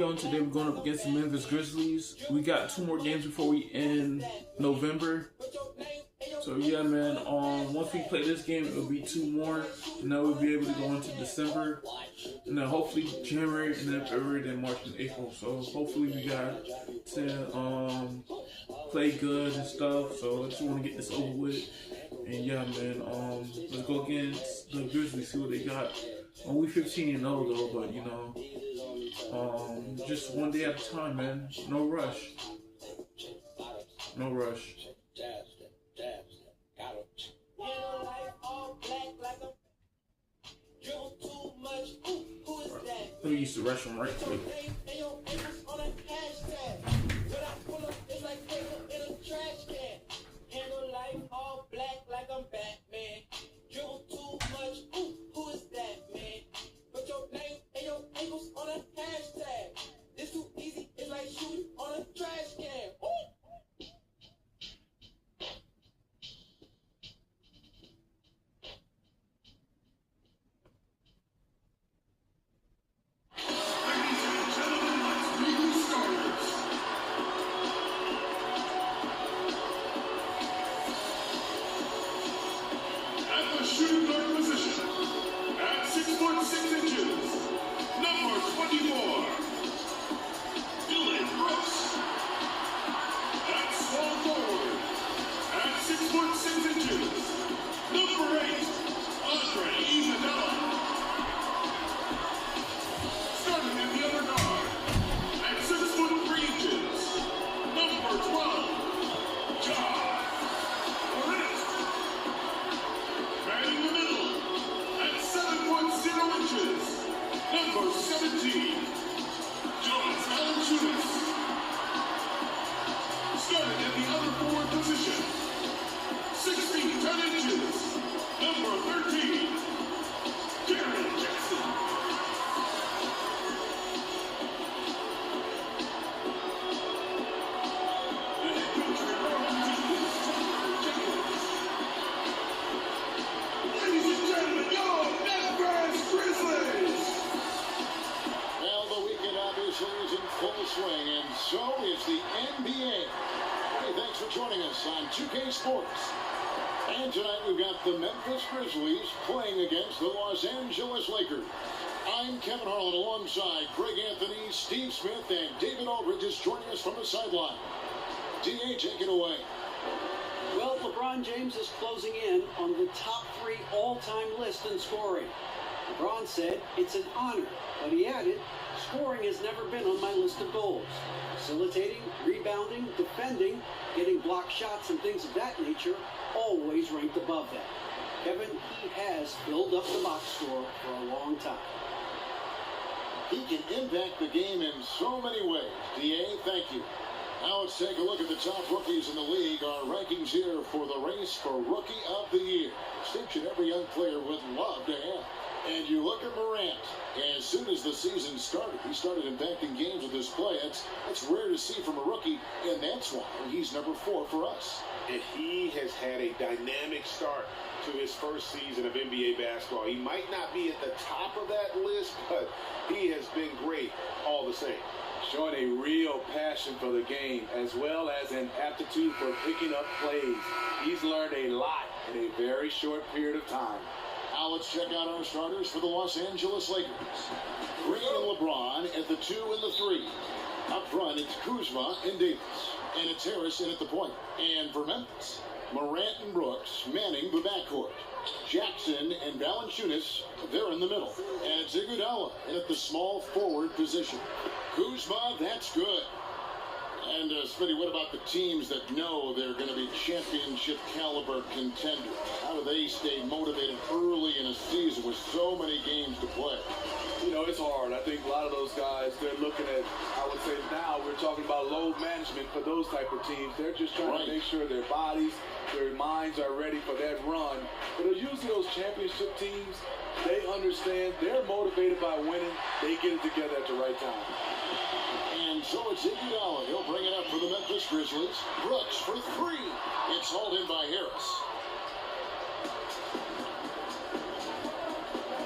Today we're going up against the Memphis Grizzlies. We got 2 more games before we end November. So yeah, man. Once we play this game, it'll be 2 more, and then we'll be able to go into December, and then hopefully January, and then February, then March and April. So hopefully we got to play good and stuff. So I just want to get this over with. And yeah, man. Let's go against the Grizzlies. See what they got. We 15-0 though, but you know. Just one day at a time, man. No rush. No rush. Let me use the restroom right quick. Shooting guard position at 6 foot 6 inches, number 24, Dylan Brooks. At small forward at 6 foot 6 inches, number 8, Andre Iguodala. Starting at the other guard at 6 foot 3 inches, number 12, John. In the middle, at 7 foot 0 inches, number 17, Jonas Valanciunas. Starting at the other forward position, 6 feet 10 inches, number 13, Darren Jackson. Is in full swing, and so is the NBA. Hey, thanks for joining us on 2K Sports. And tonight we've got the Memphis Grizzlies playing against the Los Angeles Lakers. I'm Kevin Harlan alongside Greg Anthony, Steve Smith, and David Aldridge is joining us from the sideline. DA, take it away. Well, LeBron James is closing in on the top 3 all-time list in scoring. LeBron said it's an honor, but he added, scoring has never been on my list of goals. Facilitating, rebounding, defending, getting block shots, and things of that nature always ranked above that. Kevin, he has filled up the box score for a long time. He can impact the game in so many ways. DA, thank you. Now let's take a look at the top rookies in the league. Our rankings here for the race for Rookie of the Year. Distinction every young player would love to have. And you look at Morant, as soon as the season started, he started impacting games with his play. That's rare to see from a rookie, and that's why he's number 4 for us. And he has had a dynamic start to his first season of NBA basketball. He might not be at the top of that list, but he has been great all the same. Showing a real passion for the game, as well as an aptitude for picking up plays. He's learned a lot in a very short period of time. Now let's check out our starters for the Los Angeles Lakers. Green and LeBron at the 2 and the 3. Up front, it's Kuzma and Davis. And it's Harris in at the point. And for Memphis, Morant and Brooks manning the backcourt. Jackson and Valanciunas, they're in the middle. And it's Iguodala in at the small forward position. Kuzma, that's good. And, Smitty, what about the teams that know they're going to be championship caliber contenders? How do they stay motivated early in a season with so many games to play? You know, it's hard. I think a lot of those guys, they're looking at, I would say now, we're talking about load management for those type of teams. They're just trying to make sure their bodies, their minds are ready for that run. But usually those championship teams, they understand, they're motivated by winning. They get it together at the right time. And so it's Iguodala. He'll bring it up for the Memphis Grizzlies. Brooks for 3. It's hauled in by Harris.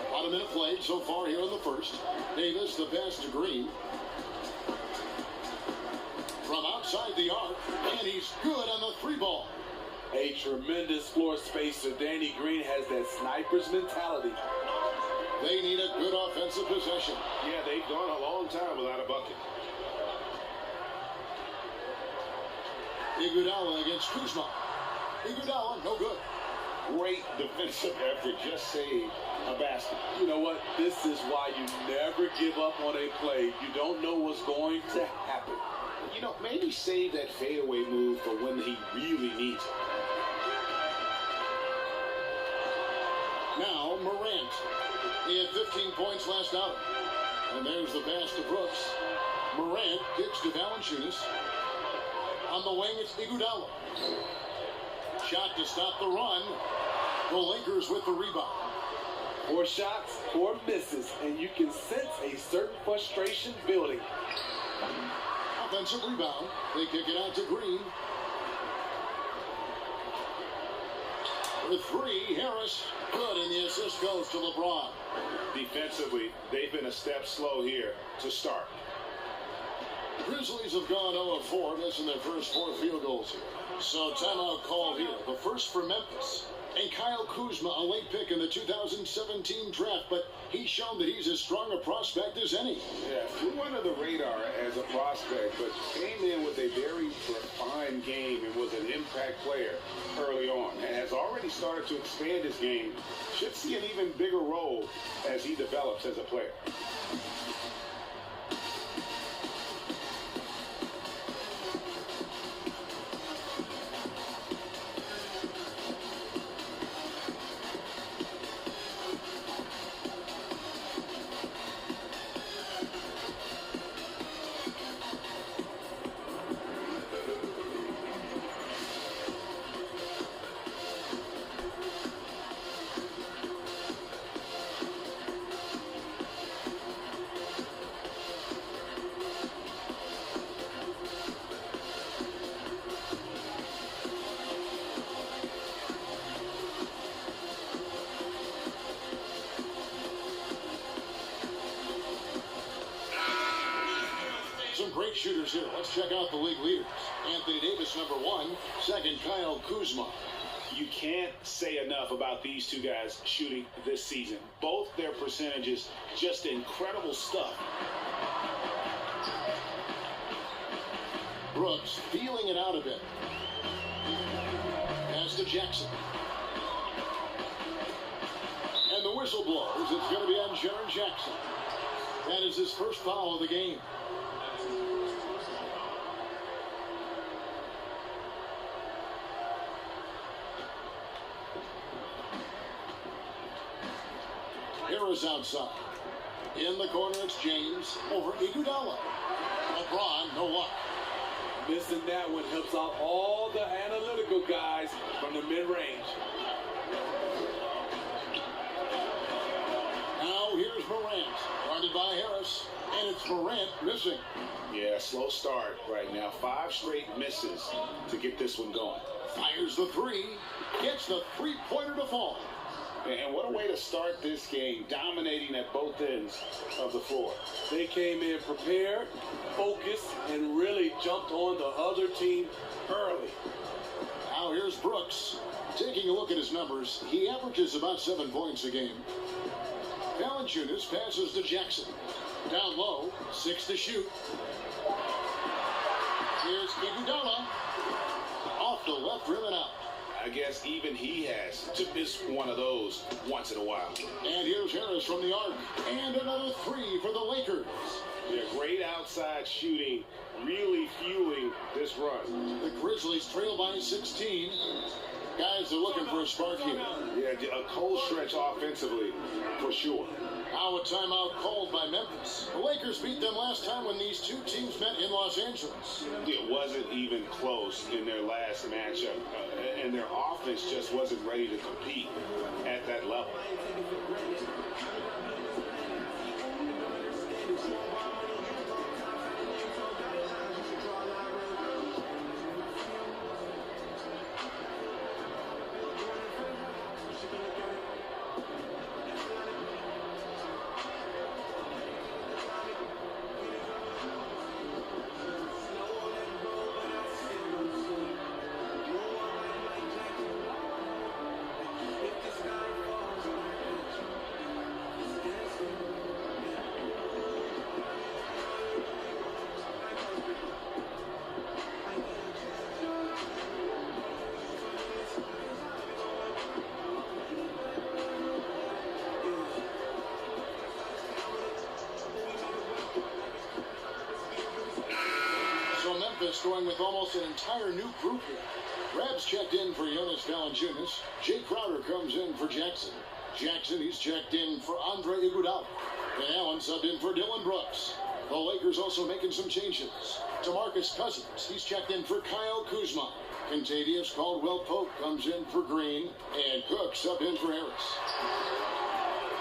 About a minute played so far here in the first. Davis, the pass to Green. inside the arc, and he's good on the three ball. A tremendous floor spacer. Danny Green has that sniper's mentality. They need a good offensive possession. Yeah, they've gone a long time without a bucket. Iguodala against Kuzma. Iguodala, no good. Great defensive effort, just saved a basket. You know what? This is why you never give up on a play. You don't know what's going to happen. You know, maybe save that fadeaway move for when he really needs it. Now, Morant. He had 15 points last outing. And there's the pass to Brooks. Morant kicks to Valanciunas. On the wing, it's Iguodala. Shot to stop the run. The Lakers with the rebound. 4 shots, 4 misses, and you can sense a certain frustration building. Offensive rebound. They kick it out to Green. For 3, Harris. Good, and the assist goes to LeBron. Defensively, they've been a step slow here to start. Grizzlies have gone 0-4, missing their first 4 field goals here. So timeout called here. The first for Memphis. And Kyle Kuzma, a late pick in the 2017 draft, but he's shown that he's as strong a prospect as any. Yeah, flew under the radar as a prospect, but came in with a very refined game and was an impact player early on. And has already started to expand his game. Should see an even bigger role as he develops as a player. Great shooters here. Let's check out the league leaders. Anthony Davis, number 1. Second, Kyle Kuzma. You can't say enough about these two guys shooting this season. Both their percentages, just incredible stuff. Brooks feeling it out a bit. Pass to Jackson. And the whistle blows. It's going to be on Jaren Jackson. That is his first foul of the game. Harris outside. In the corner, it's James over Iguodala. LeBron, no luck. Missing that one helps out all the analytical guys from the mid-range. Now here's Morant. Guarded by Harris. And it's Morant missing. Yeah, slow start right now. 5 straight misses to get this one going. Fires the 3. Gets the three-pointer to fall. And what a way to start this game, dominating at both ends of the floor. They came in prepared, focused, and really jumped on the other team early. Now here's Brooks. Taking a look at his numbers, he averages about 7 points a game. Valanciunas passes to Jackson. Down low, 6 to shoot. Here's Iguodala. Off the left rim and out. I guess even he has to miss one of those once in a while. And here's Harris from the arc. And another 3 for the Lakers. Yeah, great outside shooting, really fueling this run. The Grizzlies trail by 16. Guys are looking for a spark here. Yeah, a cold stretch offensively, for sure. Now a timeout called by Memphis. The Lakers beat them last time when these two teams met in Los Angeles. It wasn't even close in their last matchup, and their offense just wasn't ready to compete at that level. Memphis going with almost an entire new group here. Rabs checked in for Jonas Valanciunas. Jay Crowder comes in for Jackson. Jackson, he's checked in for Andre Iguodala. And Allen subbed in for Dylan Brooks. The Lakers also making some changes. DeMarcus Cousins, he's checked in for Kyle Kuzma. Contavious Caldwell-Pope comes in for Green. And Cook subbed in for Harris.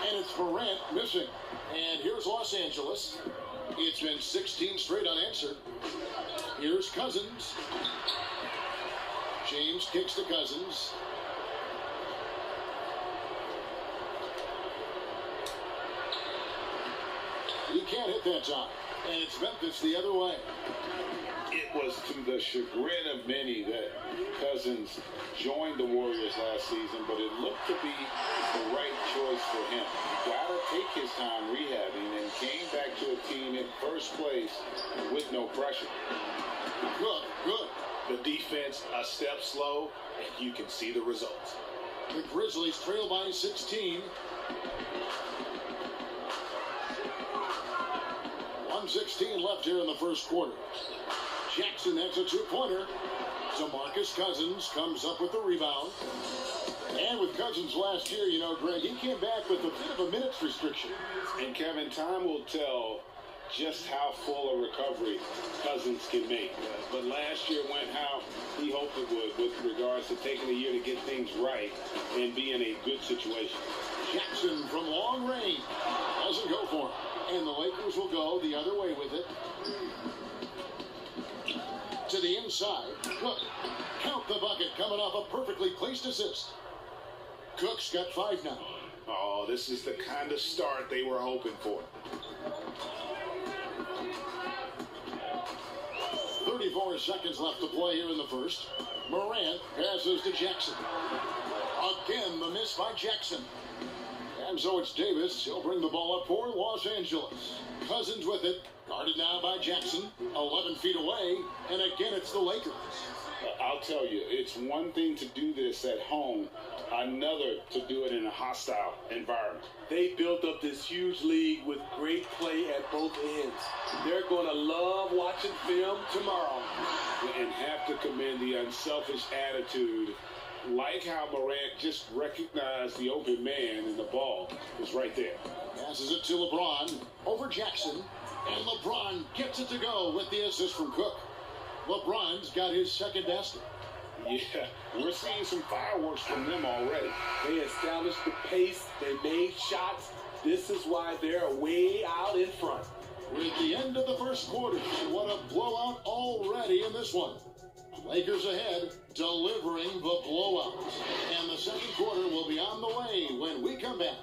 And it's Morant missing. And here's Los Angeles. It's been 16 straight unanswered. Here's Cousins. James kicks to Cousins. He can't hit that time. And it's Memphis the other way. It was to the chagrin of many that Cousins joined the Warriors last season, but it looked to be the right choice for him. He got to take his time rehabbing and came back to a team in first place with no pressure. Good. The defense a step slow, and you can see the results. The Grizzlies trail by 16. 1:16 left here in the first quarter. Jackson, that's a two-pointer. DeMarcus Cousins comes up with the rebound. And with Cousins last year, you know, Greg, he came back with a bit of a minutes restriction. And Kevin, time will tell just how full a recovery Cousins can make. But last year went how he hoped it would with regards to taking a year to get things right and be in a good situation. Jackson from long range doesn't go for him. And the Lakers will go the other way with it. To the inside. Cook. Count the bucket coming off a perfectly placed assist. Cook's got 5 now. Oh, this is the kind of start they were hoping for. 34 seconds left to play here in the first. Morant passes to Jackson. Again, the miss by Jackson. And so it's Davis. He'll bring the ball up for Los Angeles. Cousins with it. Guarded now by Jackson. 11 feet away. And again, it's the Lakers. I'll tell you, it's one thing to do this at home, another to do it in a hostile environment. They built up this huge league with great play at both ends. They're going to love watching film tomorrow. And have to commend the unselfish attitude, like how Morant just recognized the open man and the ball is right there. Passes it to LeBron over Jackson. And LeBron gets it to go with the assist from Cook. LeBron's got his second basket. Yeah, we're seeing some fireworks from them already. They established the pace. They made shots. This is why they're way out in front. We're at the end of the first quarter. What a blowout already in this one. Lakers ahead, delivering the blowout. And the second quarter will be on the way when we come back.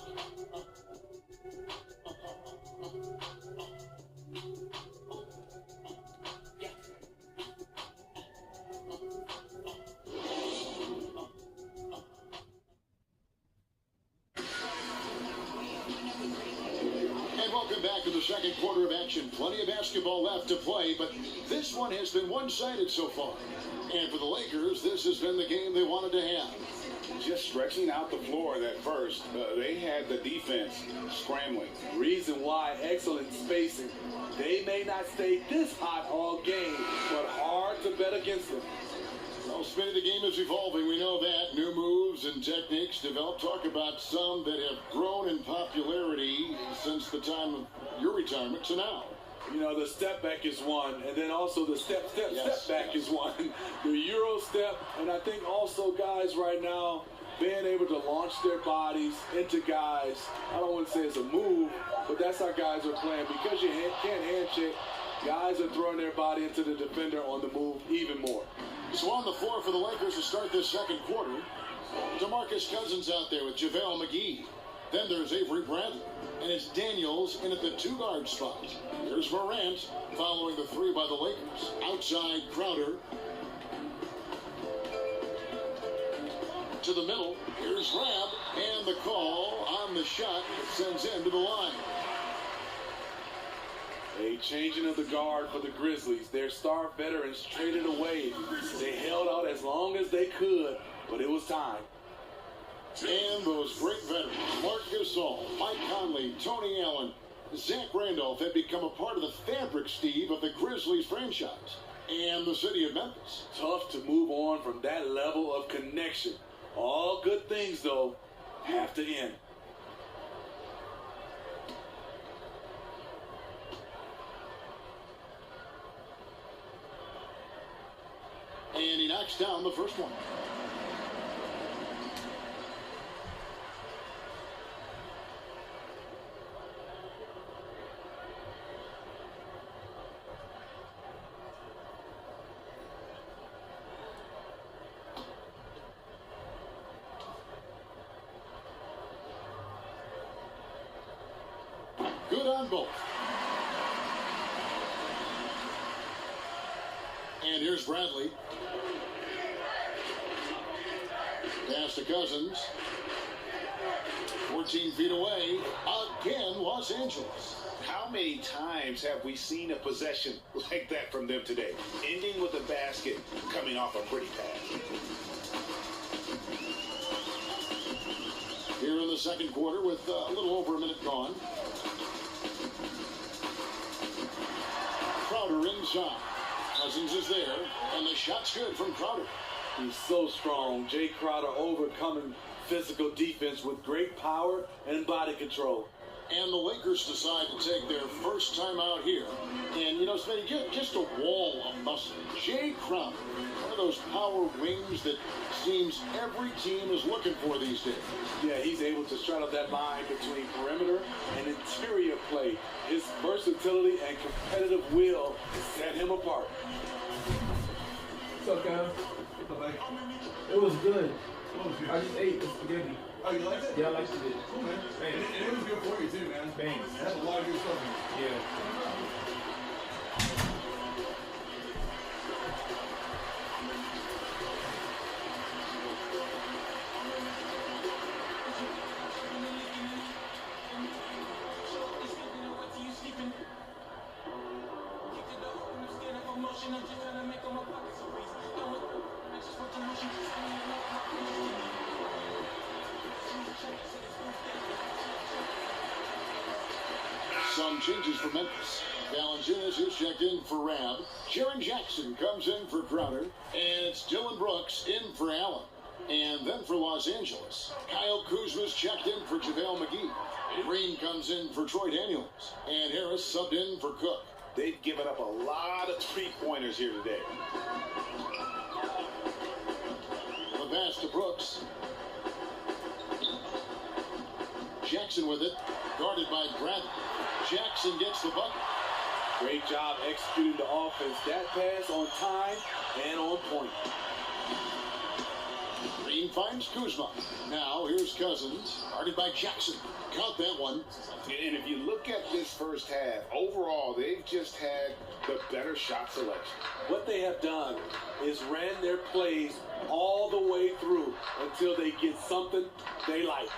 Back to the second quarter of action. Plenty of basketball left to play, but this one has been one-sided so far. And for the Lakers, this has been the game they wanted to have. Just stretching out the floor that first, they had the defense scrambling. Reason why, excellent spacing. They may not stay this hot all game, but hard to bet against them. Well, Smitty, the game is evolving. We know that. New moves and techniques developed. Talk about some that have grown in popularity since the time of your retirement to now. You know, the step back is one, and then also the step back is one. The Euro step, and I think also guys right now being able to launch their bodies into guys. I don't want to say it's a move, but that's how guys are playing. Because you can't handshake, guys are throwing their body into the defender on the move even more. So on the floor for the Lakers to start this second quarter, DeMarcus Cousins out there with JaVale McGee. Then there's Avery Bradley. And it's Daniels in at the two-guard spot. Here's Morant following the three by the Lakers. Outside Crowder. To the middle. Here's Rab. And the call on the shot that sends him to the line. A changing of the guard for the Grizzlies. Their star veterans traded away. They held out as long as they could, but it was time. And those great veterans, Mark Gasol, Mike Conley, Tony Allen, Zach Randolph have become a part of the fabric, Steve, of the Grizzlies franchise. and the city of Memphis. Tough to move on from that level of connection. All good things, though, have to end. And he knocks down the first one. Good on both. And here's Bradley. Pass to Cousins. 14 feet away. Again, Los Angeles. How many times have we seen a possession like that from them today? Ending with a basket, coming off a pretty pass. Here in the second quarter with a little over a minute gone. Crowder inside. Cousins is there, and the shot's good from Crowder. He's so strong. Jay Crowder overcoming physical defense with great power and body control. And the Lakers decide to take their first time out here. And, you know, Smitty, just a wall of muscle. Jay Crowder, one of those power wings that seems every team is looking for these days. Yeah, he's able to straddle that line between perimeter and interior play. His versatility and competitive will set him apart. What's up, guys? It was good. I just ate the spaghetti. Oh, you liked it? Yeah, I liked it. Cool, man. And it was good for you, too, man. Thanks. It has a lot of good stuff in it. Yeah. Some changes for Memphis. Valanciunas is checked in for Rab. Jaren Jackson comes in for Crowder. And it's Dylan Brooks in for Allen. And then for Los Angeles, Kyle Kuzma's checked in for JaVale McGee. Green comes in for Troy Daniels. And Harris subbed in for Cook. They've given up a lot of three-pointers here today. The pass to Brooks. Jackson with it, guarded by Bradley. Jackson gets the bucket. Great job executing the offense. That pass on time and on point. Green finds Kuzma. Now here's Cousins, guarded by Jackson. Count that one. And if you look at this first half, overall, they've just had the better shot selection. What they have done is ran their plays all the way through until they get something they like.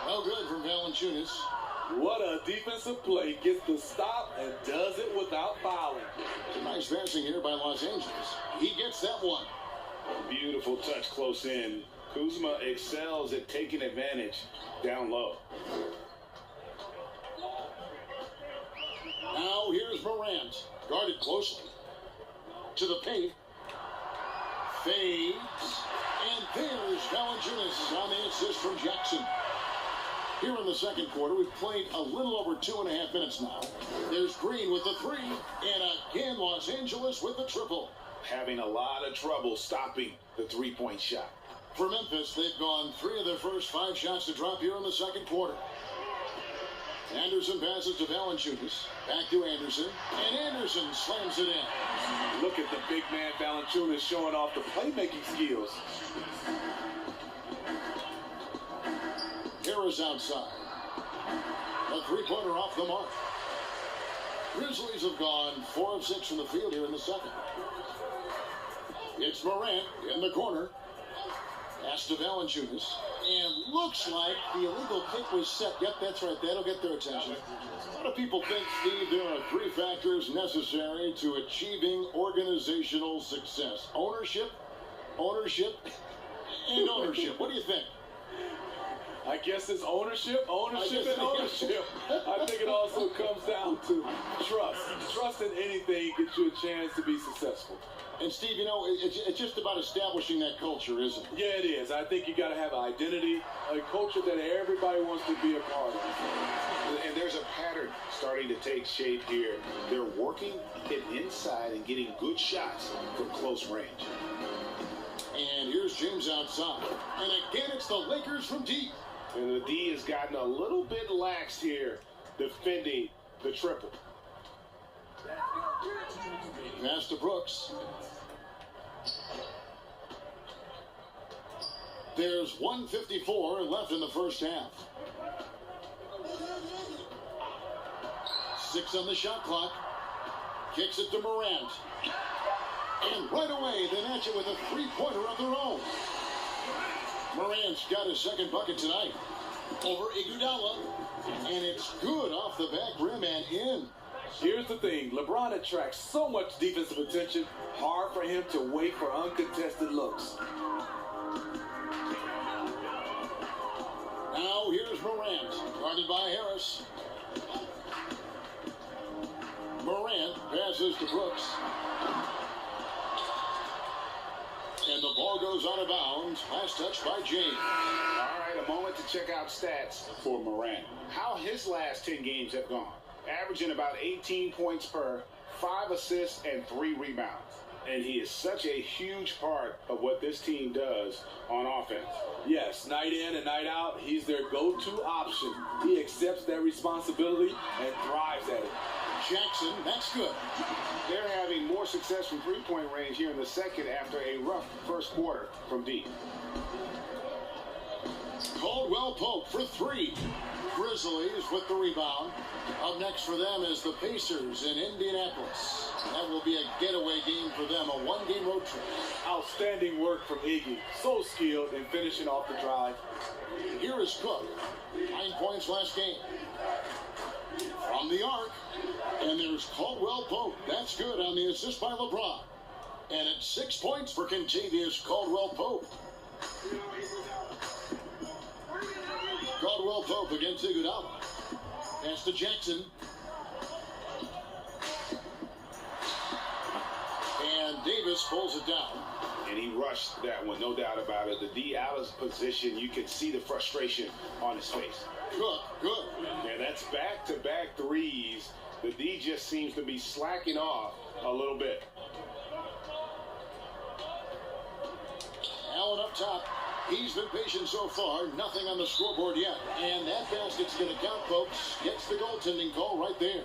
Well, good from Valanciunas. What a defensive play. Gets the stop and does it without fouling. Nice passing here by Los Angeles. He gets that one. Beautiful touch close in. Kuzma excels at taking advantage down low. Now here's Morant, guarded closely. To the paint. Fades. And there's Valanciunas on the assist from Jackson. Here in the second quarter, we've played a little over 2.5 minutes now. There's Green with the three, and again Los Angeles with the triple. Having a lot of trouble stopping the three-point shot. For Memphis, they've gone 3 of their first 5 shots to drop here in the second quarter. Anderson passes to Valanciunas. Back to Anderson, and Anderson slams it in. Look at the big man Valanciunas showing off the playmaking skills. Harris outside. A three-pointer off the mark. Grizzlies have gone 4 of 6 from the field here in the second. It's Morant in the corner. Pass to Valanciunas. And looks like the illegal kick was set. Yep, that's right. That'll get their attention. A lot of people think, Steve, there are 3 factors necessary to achieving organizational success. Ownership, and ownership. What do you think? I guess it's ownership. I think it also comes down to trust. trust in anything gets you a chance to be successful. And Steve, it's just about establishing that culture, isn't it? Yeah, it is. I think you got to have an identity, a culture that everybody wants to be a part of. And there's a pattern starting to take shape here. They're working it inside and getting good shots from close range. And here's James outside. And again, it's the Lakers from deep. And the D has gotten a little bit lax here defending the triple. Pass to Brooks. There's 1:54 left in the first half. 6 on the shot clock. Kicks it to Morant. And right away, they match it with a three-pointer of their own. Morant's got his second bucket tonight over Iguodala. And it's good off the back rim and in. Here's the thing. LeBron attracts so much defensive attention. Hard for him to wait for uncontested looks. Now here's Morant, guarded by Harris. Morant passes to Brooks. And the ball goes out of bounds. Last touch by James. All right, a moment to check out stats for Morant. How his last 10 games have gone. Averaging about 18 points per, 5 assists, and 3 rebounds. And he is such a huge part of what this team does on offense. Yes, night in and night out, he's their go-to option. He accepts that responsibility and thrives at it. Jackson, that's good. They're having more success from three-point range here in the second after a rough first quarter from deep. Caldwell Pope for 3. Grizzlies with the rebound. Up next for them is the Pacers in Indianapolis. That will be a getaway game for them, a one-game road trip. Outstanding work from Iggy. So skilled in finishing off the drive. Here is Cook. 9 points last game. From the arc. And there's Caldwell Pope. That's good on the assist by LeBron. And it's 6 points for Kentavious Caldwell Pope. Caldwell Pope against Iguodala. Pass to Jackson. And Davis pulls it down. And he rushed that one, no doubt about it. The D out of position, you can see the frustration on his face. Good. Yeah, that's back-to-back threes. The D just seems to be slacking off a little bit. Allen up top. He's been patient so far. Nothing on the scoreboard yet. And that basket's going to count, folks. Gets the goaltending call right there.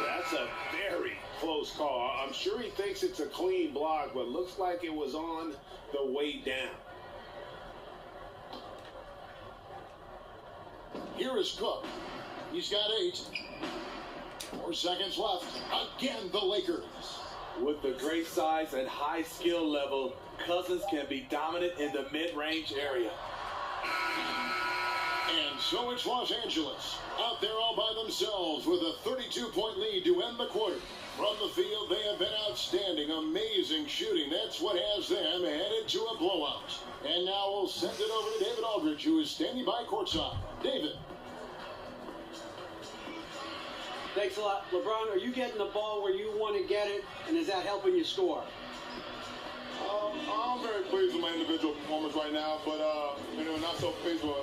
That's a very close call. I'm sure he thinks it's a clean block, but looks like it was on the way down. Here is Cook. He's got 8. 4 seconds left. Again, the Lakers. With the great size and high skill level, Cousins can be dominant in the mid-range area. And so it's Los Angeles, out there all by themselves with a 32-point lead to end the quarter. From the field, they have been outstanding, amazing shooting. That's what has them headed to a blowout. And now we'll send it over to David Aldridge, who is standing by courtside. David. Thanks a lot. LeBron, are you getting the ball where you want to get it, and is that helping you score? I'm very pleased with my individual performance right now, but not so pleased with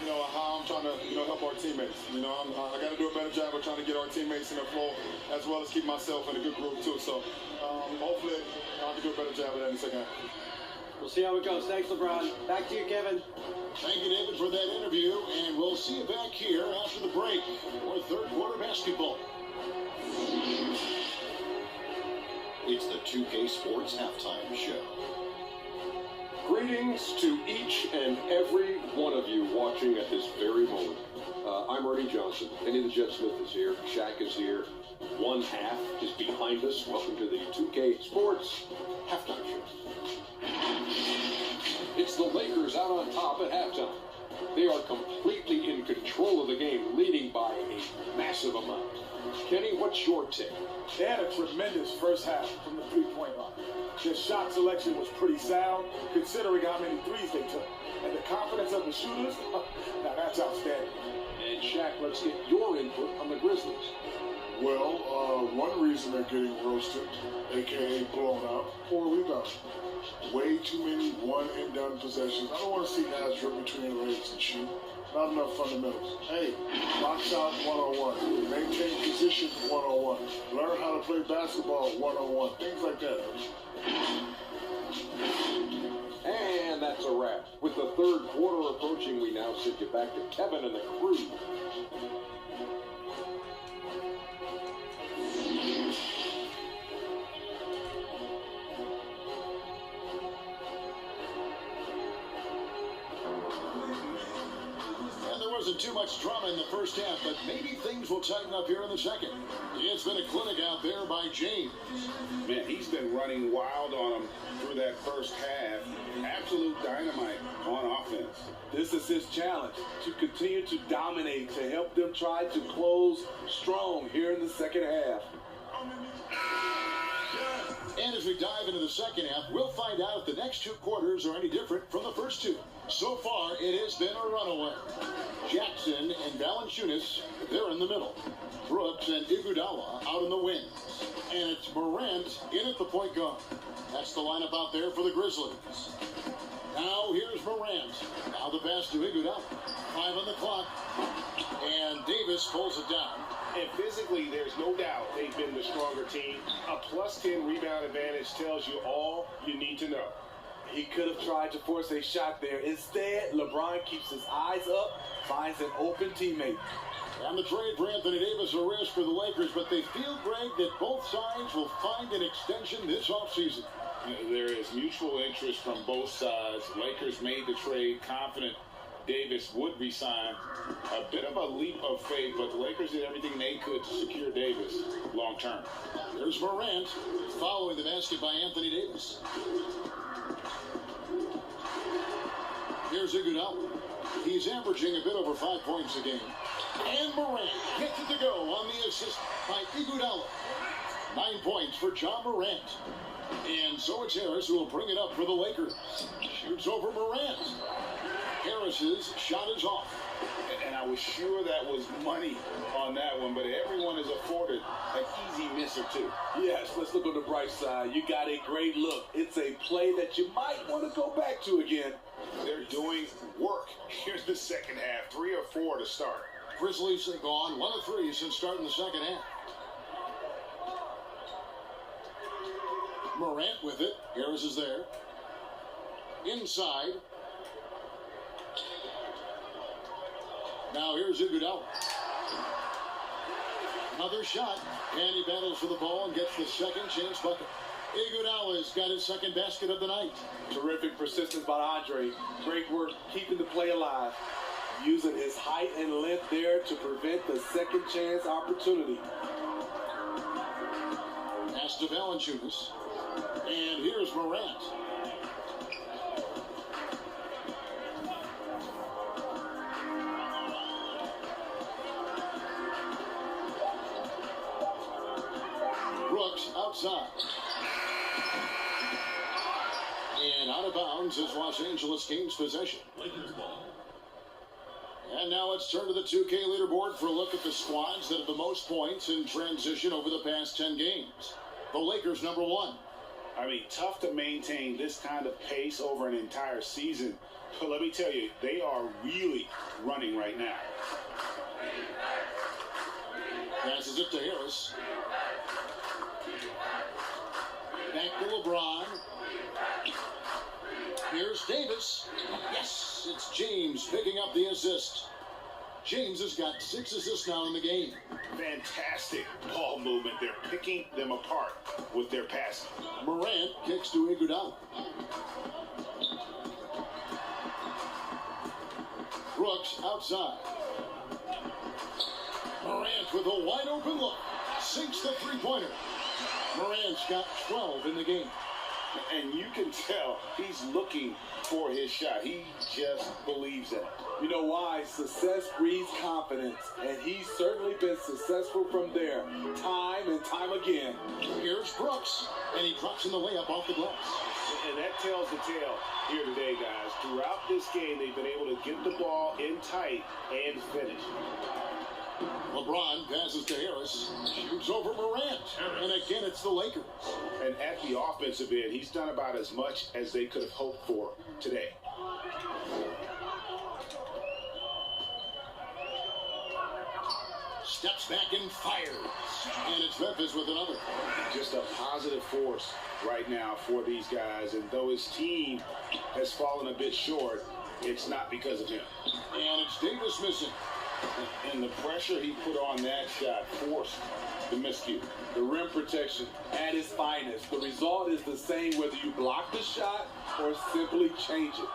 how I'm trying to help our teammates. I got to do a better job of trying to get our teammates in the flow, as well as keep myself in a good group too. So hopefully I can do a better job of that in the second half. We'll see how it goes. Thanks, LeBron. Back to you, Kevin. Thank you, David, for that interview, and we'll see you back here after the break for third quarter basketball. It's the 2K Sports Halftime Show. Greetings to each and every one of you watching at this very moment. I'm Ernie Johnson. Kenny the Jet Smith is here. Shaq is here. One half is behind us. Welcome to the 2K Sports Halftime Show. It's the Lakers out on top at halftime. They are completely in control of the game, leading by a massive amount. Kenny, what's your take? They had a tremendous first half from the three-point line. Their shot selection was pretty sound, considering how many threes they took. And the confidence of the shooters, now that's outstanding. And Shaq, let's get your input on the Grizzlies. Well, one reason they're getting roasted, a.k.a. blown out, poor rebound. Way too many one-and-done possessions. I don't want to see guys dribble between the legs and shoot. Not enough fundamentals. Hey, box out 101. Maintain position 101. Learn how to play basketball 101. Things like that. And that's a wrap. With the third quarter approaching, we now send you back to Kevin and the crew. Wasn't too much drama in the first half, but maybe things will tighten up here in the second. It's been a clinic out there by James. Man, he's been running wild on him through that first half. Absolute dynamite on offense. This is his challenge, to continue to dominate, to help them try to close strong here in the second half. And as we dive into the second half, we'll find out if the next two quarters are any different from the first two. So far, it has been a runaway. Jackson and Valanciunas, they're in the middle. Brooks and Iguodala out in the wings. And it's Morant in at the point guard. That's the lineup out there for the Grizzlies. Now here's Morant. Now the pass to Iguodala. 5 on the clock. And Davis pulls it down. And physically, there's no doubt they've been the stronger team. A +10 rebound advantage tells you all you need to know. He could have tried to force a shot there. Instead, LeBron keeps his eyes up, finds an open teammate. And the trade for Anthony Davis, a risk for the Lakers, but they feel, Greg, that both sides will find an extension this offseason. There is mutual interest from both sides. Lakers made the trade confident Davis would resign. A bit of a leap of faith, but the Lakers did everything they could to secure Davis long term. There's Morant following the basket by Anthony Davis. Here's Iguodala. He's averaging a bit over 5 points a game. And Morant gets it to go on the assist by Iguodala. 9 points for John Morant. And so it's Harris who will bring it up for the Lakers. Shoots over Morant. Harris's shot is off. And I was sure that was money on that one, but everyone is afforded an easy miss or two. Yes, let's look on the bright side. You got a great look. It's a play that you might want to go back to again. They're doing work. Here's the second half. 3 or 4 to start. Grizzlies have gone 1 of 3 since starting the second half. Morant with it. Harris is there. Inside. Now here's Iguodala. Another shot. And he battles for the ball and gets the second chance bucket. Iguodala's got his second basket of the night. Terrific persistence by Andre. Great work keeping the play alive. Using his height and length there to prevent the second chance opportunity. Pass to Valanciunas. And here's Morant. Brooks outside. And out of bounds is Los Angeles Kings possession. And now let's turn to the 2K leaderboard for a look at the squads that have the most points in transition over the past 10 games. The Lakers number 1. I mean, tough to maintain this kind of pace over an entire season. But let me tell you, they are really running right now. Passes it to Harris. Back to LeBron. Here's Davis. Yes, it's James picking up the assist. James has got 6 assists now in the game. Fantastic ball movement. They're picking them apart with their passing. Morant kicks to Iguodala. Brooks outside. Morant with a wide open look. Sinks the three-pointer. Morant's got 12 in the game. And you can tell he's looking for his shot. He just believes in it. You know why? Success breeds confidence, and he's certainly been successful from there, time and time again. Here's Brooks, and he drops in the layup off the glass. And that tells the tale here today, guys. Throughout this game, they've been able to get the ball in tight and finish. LeBron passes to Harris, shoots over Morant, and again it's the Lakers. And at the offensive end, he's done about as much as they could have hoped for today. Steps back and fires. And it's Memphis with another. Just a positive force right now for these guys. And though his team has fallen a bit short, it's not because of him. And it's Davis missing. And the pressure he put on that shot forced the miscue. The rim protection at its finest. The result is the same whether you block the shot or simply change it.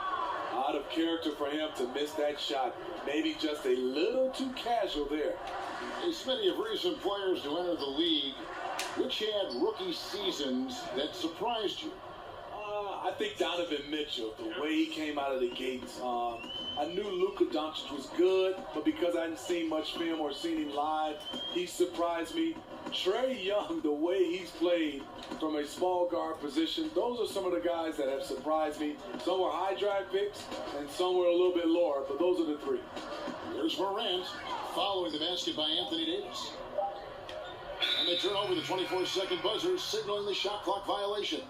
Out of character for him to miss that shot. Maybe just a little too casual there. As many of recent players to enter the league, which had rookie seasons that surprised you? I think Donovan Mitchell, the way he came out of the gates. I knew Luka Doncic was good, but because I hadn't seen much film or seen him live, he surprised me. Trae Young, the way he's played from a small guard position, those are some of the guys that have surprised me. Some were high draft picks, and some were a little bit lower, but those are the three. Here's Morant, following the basket by Anthony Davis. And they turn over the 24-second buzzer, signaling the shot clock violation.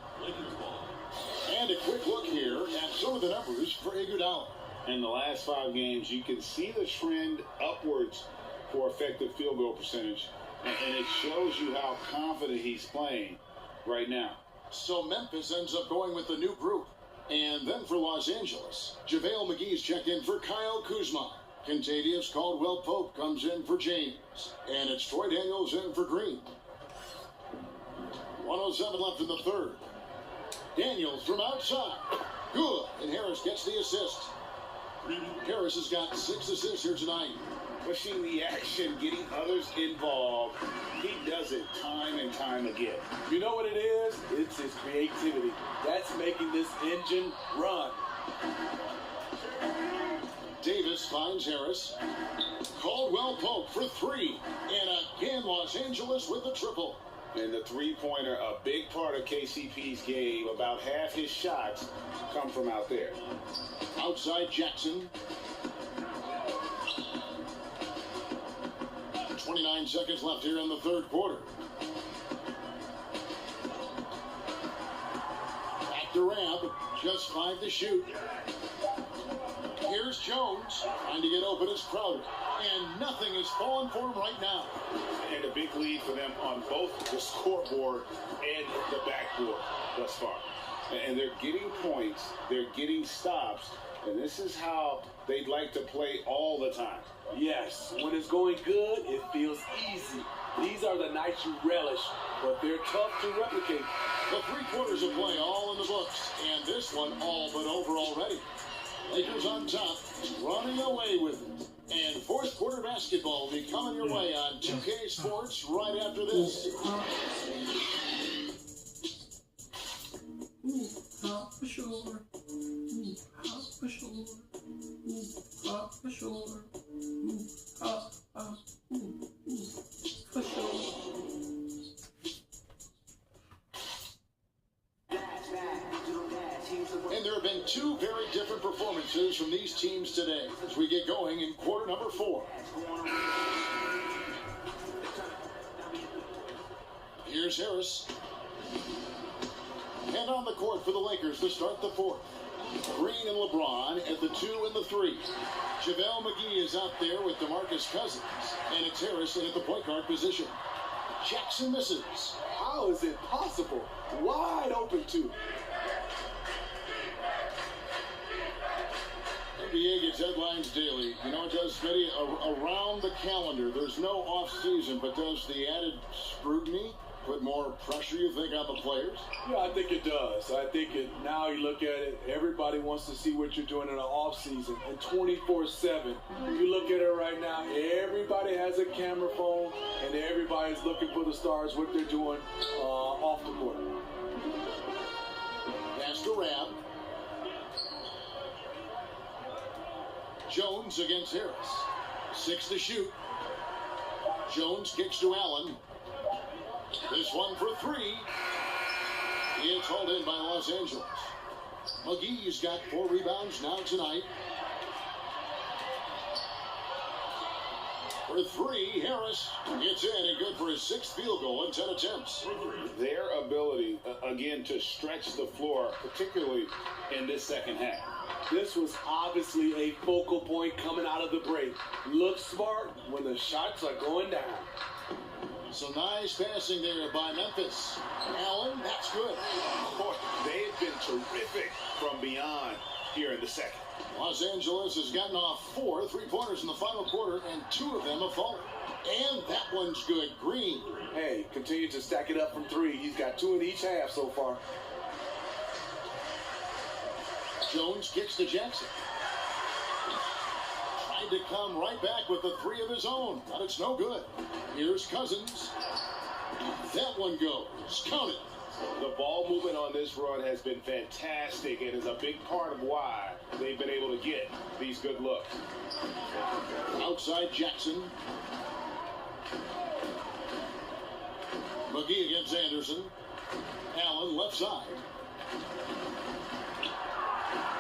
And a quick look here at some of the numbers for Iguodala. In the last 5 games, you can see the trend upwards for effective field goal percentage. And it shows you how confident he's playing right now. So Memphis ends up going with the new group. And then for Los Angeles, JaVale McGee's checked in for Kyle Kuzma. Kentavious Caldwell-Pope comes in for James. And it's Troy Daniels in for Green. 1:07 left in the third. Daniels from outside. Good. And Harris gets the assist. Harris has got 6 assists here tonight. Pushing the action, getting others involved. He does it time and time again. You know what it is? It's his creativity. That's making this engine run. Davis finds Harris. Caldwell-Pope for 3. And again, Los Angeles with the triple. And the three-pointer, a big part of KCP's game. About half his shots come from out there. Outside Jackson. 29 seconds left here in the third quarter. Back to Rab. Just 5 to shoot. Here's Jones. Trying to get open is Crowder. And nothing is falling for him right now. And a big lead for them on both the scoreboard and the backboard thus far. And they're getting points. They're getting stops. And this is how they'd like to play all the time. Yes, when it's going good, it feels easy. These are the nights you relish, but they're tough to replicate. The 3 quarters of play all in the books, and this one all but over already. Lakers on top, running away with it. And fourth quarter basketball will be coming your way on 2K Sports right after this. For sure. For sure. For sure. For sure. And there have been 2 very different performances from these teams today as we get going in quarter number 4. Here's Harris. And on the court for the Lakers to start the fourth. Green and LeBron at the 2 and the 3. JaVale McGee is out there with DeMarcus Cousins. And it's Harris in at the point guard position. Jackson misses. How is it possible? Wide open too. NBA gets headlines daily. You know, it does, Smitty, around the calendar. There's no off-season, but does the added scrutiny put more pressure, you think, on the players? Yeah, I think it does. I think now you look at it, everybody wants to see what you're doing in the off-season. And 24/7, you look at it right now, everybody has a camera phone, and everybody's looking for the stars, what they're doing off the court. Pass to Rab. Jones against Harris. 6 to shoot. Jones kicks to Allen. This one for 3. It's hauled in by Los Angeles. McGee's got 4 rebounds now tonight. For three, Harris gets in and good for his 6th field goal in 10 attempts. Their ability, again, to stretch the floor, particularly in this second half. This was obviously a focal point coming out of the break. Look smart when the shots are going down. Some nice passing there by Memphis. Allen, that's good. Boy, they've been terrific from beyond here in the second. Los Angeles has gotten off 4 3-pointers in the final quarter, and 2 of them have fallen. And that one's good. Green. Hey, continue to stack it up from 3. He's got 2 in each half so far. Jones kicks to Jackson. Tried to come right back with the 3 of his own, but it's no good. Here's Cousins. That one goes. Count it. The ball movement on this run has been fantastic and is a big part of why they've been able to get these good looks. Outside Jackson. McGee against Anderson. Allen left side.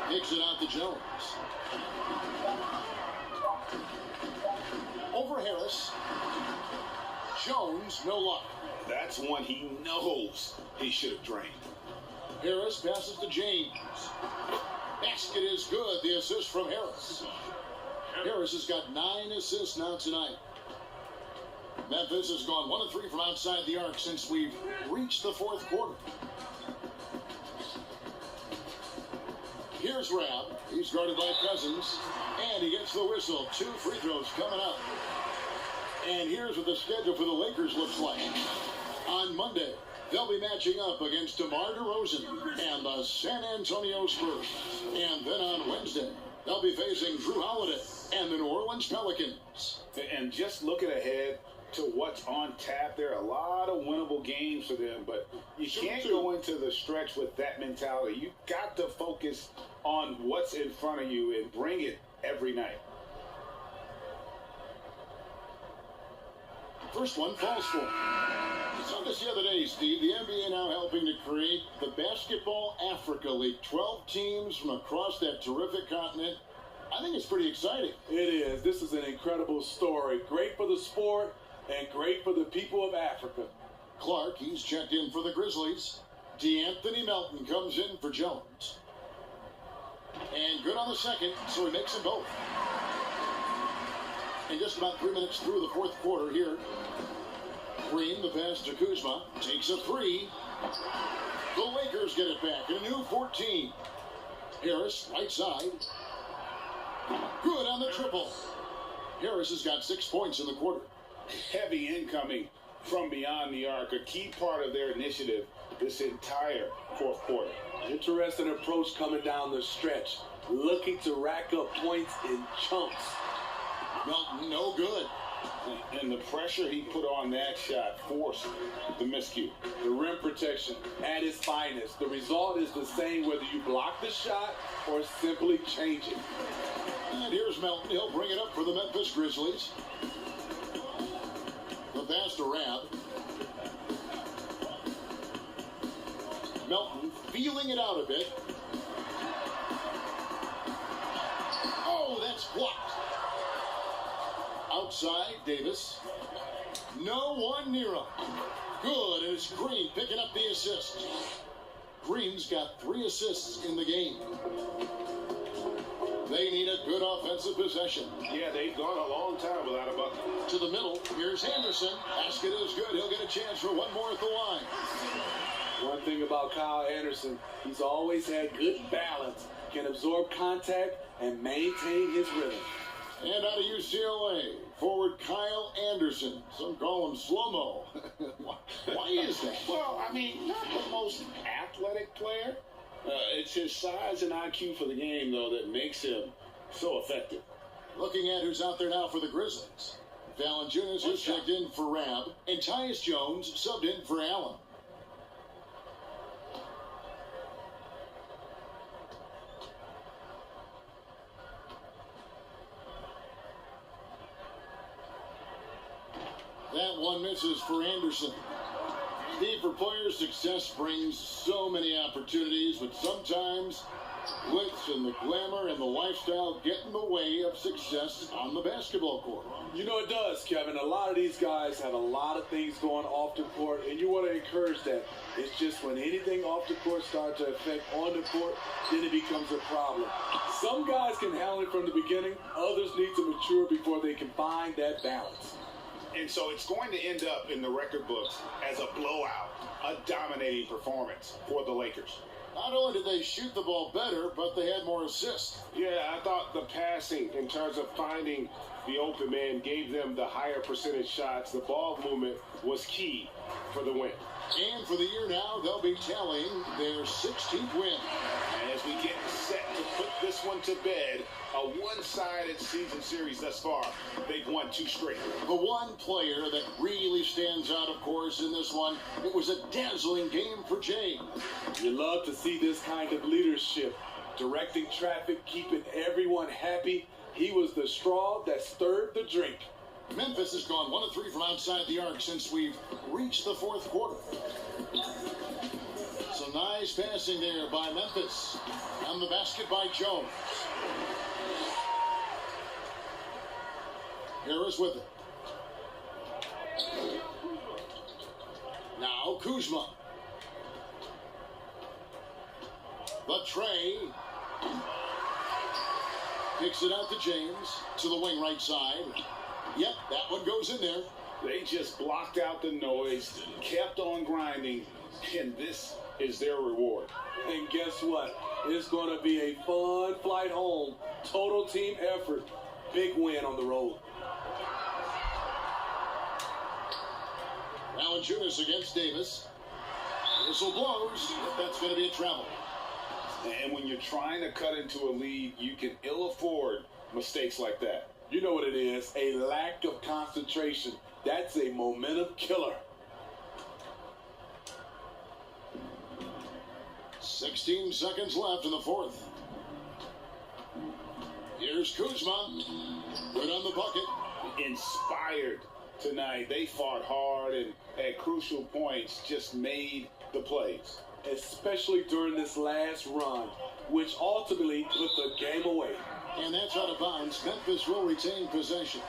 Kicks it out to Jones. Over Harris. Jones, no luck. That's one he knows he should have drained. Harris passes to James. Basket is good. The assist from Harris. Harris has got 9 assists now tonight. Memphis has gone 1 of 3 from outside the arc since we've reached the 4th quarter. Here's Rab. He's guarded by Cousins. And he gets the whistle. 2 free throws coming up. And here's what the schedule for the Lakers looks like. On Monday, they'll be matching up against DeMar DeRozan and the San Antonio Spurs. And then on Wednesday, they'll be facing Drew Holiday and the New Orleans Pelicans. And just looking ahead to what's on tap, there are a lot of winnable games for them, but you can't go into the stretch with that mentality. You've got to focus on what's in front of you and bring it every night. First one falls for him. Saw this the other day, Steve. The NBA now helping to create the Basketball Africa League. 12 teams from across that terrific continent. I think it's pretty exciting. It is. This is an incredible story. Great for the sport and great for the people of Africa. Clark, he's checked in for the Grizzlies. DeAnthony Melton comes in for Jones. And good on the second, so he makes them both. And just about 3 minutes through the 4th quarter here. Green, the pass to Kuzma, takes a 3. The Lakers get it back, a new 14. Harris, right side. Good on the triple. Harris has got 6 points in the quarter. Heavy incoming from beyond the arc, a key part of their initiative this entire 4th quarter. Interesting approach coming down the stretch, looking to rack up points in chunks. Melton, no good. And the pressure he put on that shot forced the miscue. The rim protection at its finest. The result is the same whether you block the shot or simply change it. And here's Melton. He'll bring it up for the Memphis Grizzlies. The pass to Rab. Melton feeling it out a bit. Oh, that's blocked. Outside, Davis. No one near him. Good, and it's Green picking up the assist. Green's got 3 assists in the game. They need a good offensive possession. Yeah, they've gone a long time without a bucket. To the middle, here's Henderson. Basket is good. He'll get a chance for one more at the line. One thing about Kyle Anderson, he's always had good balance, can absorb contact and maintain his rhythm. And out of UCLA, forward Kyle Anderson. Some call him slow-mo. Why is that? Well, I mean, not the most athletic player. It's his size and IQ for the game, though, that makes him so effective. Looking at who's out there now for the Grizzlies. Valanciunas has checked in for Rab, and Tyus Jones subbed in for Allen. That one misses for Anderson. Steve, for players, success brings so many opportunities, but sometimes Glitz and the glamour and the lifestyle get in the way of success on the basketball court. You know it does, Kevin. A lot of these guys have a lot of things going off the court, and you want to encourage that. It's just when anything off the court starts to affect on the court, then it becomes a problem. Some guys can handle it from the beginning. Others need to mature before they can find that balance. And so it's going to end up in the record books as a blowout, a dominating performance for the Lakers. Not only did they shoot the ball better, but they had more assists. Yeah, I thought the passing in terms of finding the open man gave them the higher percentage shots. The ball movement was key for the win. And for the year now, they'll be tallying their 16th win. And as we get set to put this one to bed, a one-sided season series thus far. They've won 2 straight. The one player that really stands out, of course, in this one, it was a dazzling game for James. You love to see this kind of leadership, directing traffic, keeping everyone happy. He was the straw that stirred the drink. Memphis has gone 1 of 3 from outside the arc since we've reached the 4th quarter. Some nice passing there by Memphis. On the basket by Jones. Harris with it. Now Kuzma. The tray. Kicks it out to James. To the wing right side. Yep, that one goes in there. They just blocked out the noise, kept on grinding, and this is their reward. And guess what? It's going to be a fun flight home. Total team effort. Big win on the road. Valanciunas against Davis. Whistle blows, but that's going to be a travel. And when you're trying to cut into a lead, you can ill afford mistakes like that. You know what it is, a lack of concentration. That's a momentum killer. 16 seconds left in the 4th. Here's Kuzma. Right on the bucket. Inspired tonight. They fought hard and at crucial points just made the plays. Especially during this last run, which ultimately put the game away. And that's out of bounds. Memphis will retain possession.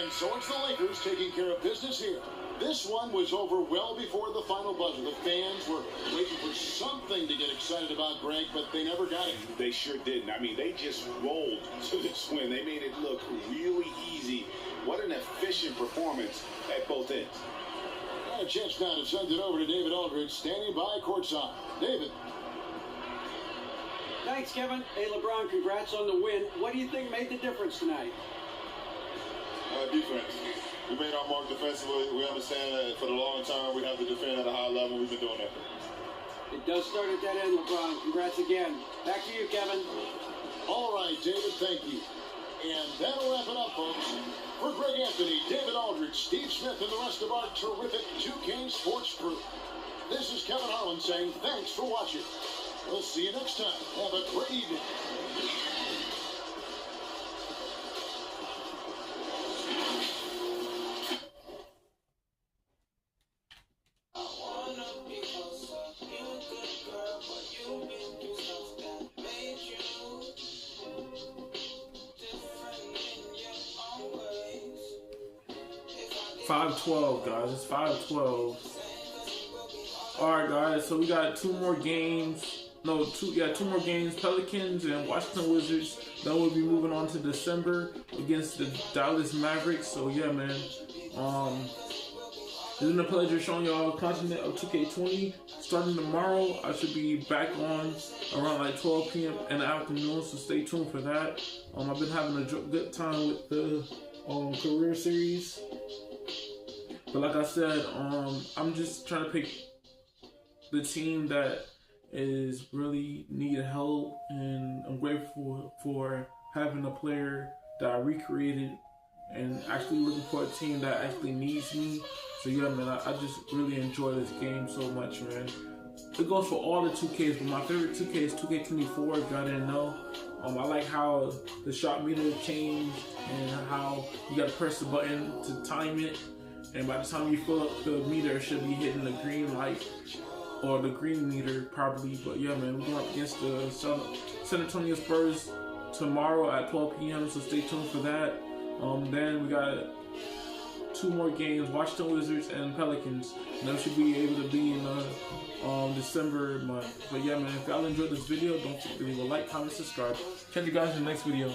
And so it's the Lakers taking care of business here. This one was over well before the final buzzer. The fans were waiting for something to get excited about, Greg, but they never got it. They sure didn't. I mean, they just rolled to this win. They made it look really easy. What an efficient performance at both ends. Got a chance now to send it over to David Aldridge, standing by courtside. David. Thanks, Kevin. Hey, LeBron, congrats on the win. What do you think made the difference tonight? Defense. We made our mark defensively. We understand that for the long term, we have to defend at a high level. We've been doing that. It does start at that end, LeBron. Congrats again. Back to you, Kevin. All right, David, thank you. And that'll wrap it up, folks. For Greg Anthony, David Aldridge, Steve Smith, and the rest of our terrific 2K Sports crew, this is Kevin Harlan saying thanks for watching. We'll see you next time. Have a great evening. $5-12, guys. It's 5-12. Alright, guys. So we got 2 more games. No, two more games. Pelicans and Washington Wizards. Then we'll be moving on to December against the Dallas Mavericks. So yeah, man. It's been a pleasure showing y'all content of 2K20. Starting tomorrow, I should be back on around like 12 p.m. in the afternoon. So stay tuned for that. I've been having a good time with the career series. But like I said, I'm just trying to pick the team that is really need help, and I'm grateful for having a player that I recreated and actually looking for a team that actually needs me. So yeah, man, I just really enjoy this game so much, man. It goes for all the 2Ks, but my favorite 2K is 2K24, if y'all didn't know. I like how the shot meter changed and how you got to press the button to time it. And by the time you fill up the meter, it should be hitting the green light or the green meter probably. But yeah, man, we're going up against the San Antonio Spurs tomorrow at 12 p.m. So stay tuned for that. Then we got 2 more games: Washington Wizards and Pelicans. And those should be able to be in December month. But yeah, man, if y'all enjoyed this video, don't forget to leave a like, comment, subscribe. Catch you guys in the next video.